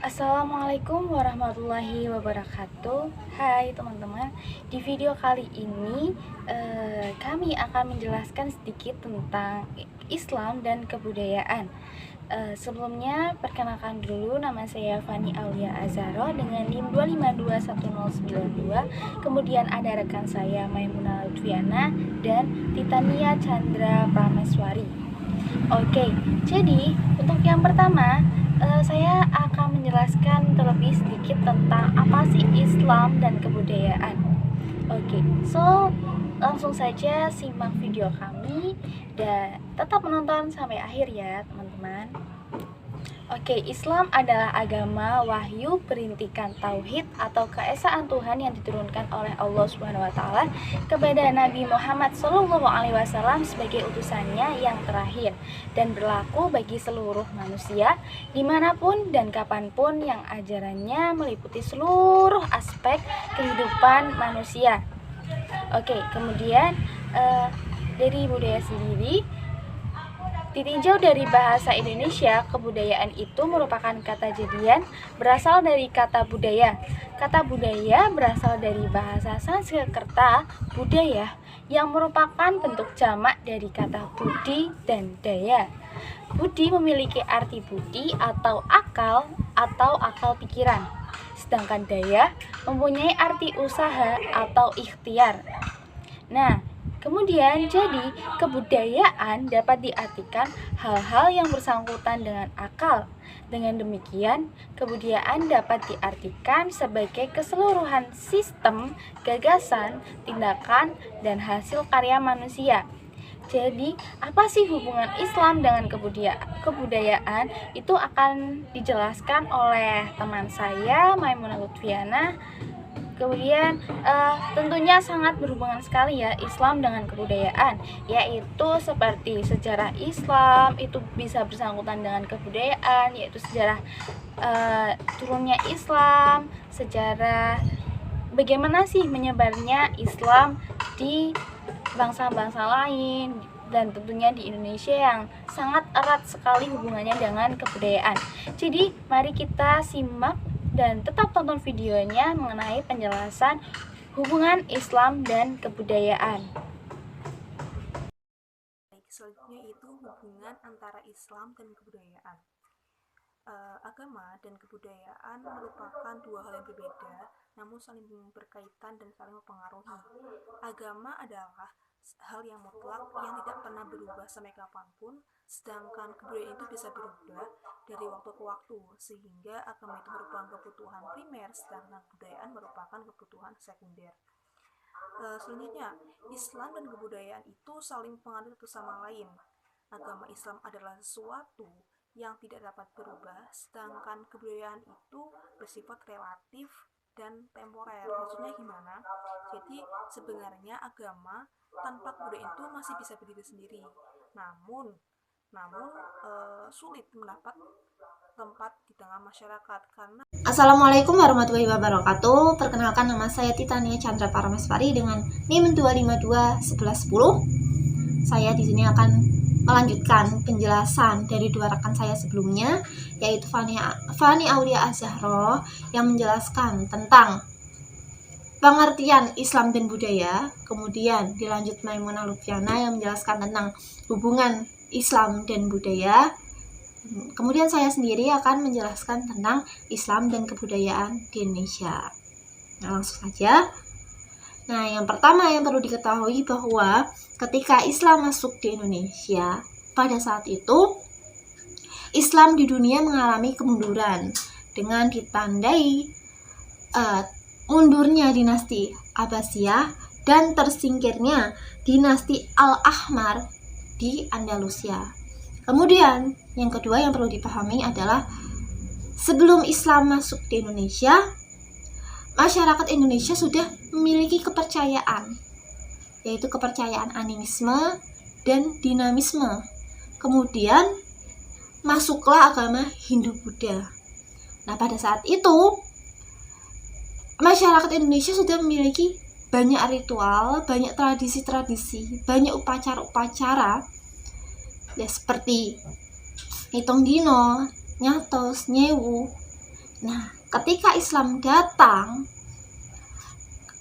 Assalamualaikum warahmatullahi wabarakatuh. Hai teman-teman, di video kali ini kami akan menjelaskan sedikit tentang Islam dan kebudayaan. Sebelumnya perkenalkan dulu, nama saya Fani Aulia Azharo dengan NIM 2521092. Kemudian ada rekan saya Maimunah Lutfiana dan Titania Chandra Prameswari. Oke, jadi untuk yang pertama saya akan menjelaskan terlebih sedikit tentang apa sih Islam dan kebudayaan. Oke, so langsung saja simak video kami dan tetap menonton sampai akhir ya teman-teman. Oke, Islam adalah agama wahyu perintikan tauhid atau keesaan Tuhan yang diturunkan oleh Allah Subhanahu wa taala kepada Nabi Muhammad SAW sebagai utusannya yang terakhir dan berlaku bagi seluruh manusia dimanapun dan kapanpun, yang ajarannya meliputi seluruh aspek kehidupan manusia. Oke, kemudian dari budaya sendiri, ditinjau dari bahasa Indonesia, kebudayaan itu merupakan kata jadian berasal dari kata budaya. Kata budaya berasal dari bahasa Sanskerta budaya, yang merupakan bentuk jamak dari kata budi dan daya. Budi memiliki arti budi atau akal pikiran, sedangkan daya mempunyai arti usaha atau ikhtiar. Nah, kemudian, jadi kebudayaan dapat diartikan hal-hal yang bersangkutan dengan akal. Dengan demikian, kebudayaan dapat diartikan sebagai keseluruhan sistem, gagasan, tindakan, dan hasil karya manusia. Jadi, apa sih hubungan Islam dengan kebudayaan? Itu akan dijelaskan oleh teman saya, Maimunah Lutfiana. Kemudian tentunya sangat berhubungan sekali ya Islam dengan kebudayaan, yaitu seperti sejarah Islam itu bisa bersangkutan dengan kebudayaan, yaitu sejarah turunnya Islam, sejarah bagaimana sih menyebarnya Islam di bangsa-bangsa lain, dan tentunya di Indonesia yang sangat erat sekali hubungannya dengan kebudayaan. Jadi mari kita simak dan tetap tonton videonya mengenai penjelasan hubungan Islam dan kebudayaan. Selanjutnya itu hubungan antara Islam dan kebudayaan. Agama dan kebudayaan merupakan dua hal yang berbeda, namun saling berkaitan dan saling mempengaruhi. Agama adalah hal yang mutlak yang tidak pernah berubah sampai kapanpun, sedangkan kebudayaan itu bisa berubah dari waktu ke waktu, sehingga agama itu merupakan kebutuhan primer, sedangkan kebudayaan merupakan kebutuhan sekunder. Selanjutnya, Islam dan kebudayaan itu saling pengaruh satu sama lain. Agama Islam adalah sesuatu yang tidak dapat berubah, sedangkan kebudayaan itu bersifat relatif dan temporer. Maksudnya gimana? Jadi sebenarnya agama tanpa kebudayaan itu masih bisa berdiri sendiri, namun sulit mendapat tempat di tengah masyarakat karena. Assalamualaikum warahmatullahi wabarakatuh. Perkenalkan, nama saya Titania Chandra Prameswari dengan NIM 2521110. Saya di sini akan melanjutkan penjelasan dari dua rekan saya sebelumnya, yaitu Fani Aulia Azharo yang menjelaskan tentang pengertian Islam dan budaya, kemudian dilanjut Maimunah Lutfiana yang menjelaskan tentang hubungan Islam dan budaya. Kemudian saya sendiri akan menjelaskan tentang Islam dan kebudayaan di Indonesia. Nah, langsung saja. Nah, yang pertama yang perlu diketahui bahwa ketika Islam masuk di Indonesia, pada saat itu Islam di dunia mengalami kemunduran dengan ditandai mundurnya dinasti Abbasiyah dan tersingkirnya dinasti Al-Ahmar di Andalusia. Kemudian yang kedua yang perlu dipahami adalah sebelum Islam masuk di Indonesia, masyarakat Indonesia sudah memiliki kepercayaan, yaitu kepercayaan animisme dan dinamisme. Kemudian masuklah agama Hindu-Buddha. Nah, pada saat itu masyarakat Indonesia sudah memiliki banyak ritual, banyak tradisi-tradisi, banyak upacara-upacara, ya seperti hitung dino, nyatos, nyewu, Nah, ketika Islam datang,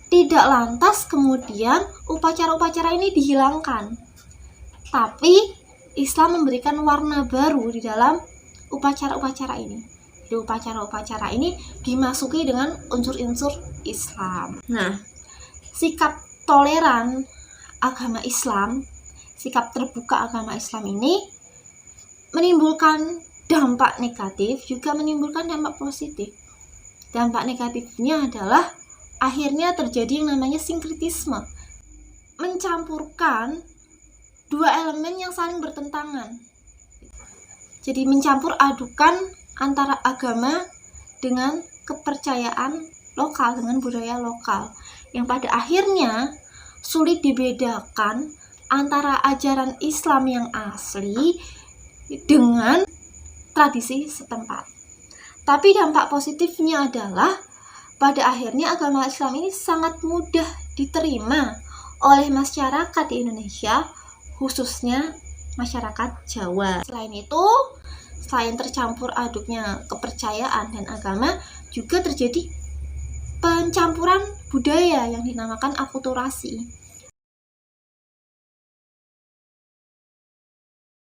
tidak lantas kemudian upacara-upacara ini dihilangkan, tapi Islam memberikan warna baru di dalam upacara-upacara ini. Di upacara-upacara ini dimasuki dengan unsur-unsur Islam. Nah, sikap toleran agama Islam, sikap terbuka agama Islam ini menimbulkan dampak negatif, juga menimbulkan dampak positif. Dampak negatifnya adalah akhirnya terjadi yang namanya sinkritisme, mencampurkan dua elemen yang saling bertentangan. Jadi mencampur adukan antara agama dengan kepercayaan lokal, dengan budaya lokal, yang pada akhirnya sulit dibedakan antara ajaran Islam yang asli dengan tradisi setempat. Tapi dampak positifnya adalah pada akhirnya agama Islam ini sangat mudah diterima oleh masyarakat di Indonesia, khususnya masyarakat Jawa. Selain itu, selain tercampur aduknya kepercayaan dan agama, juga terjadi pencampuran budaya yang dinamakan akulturasi.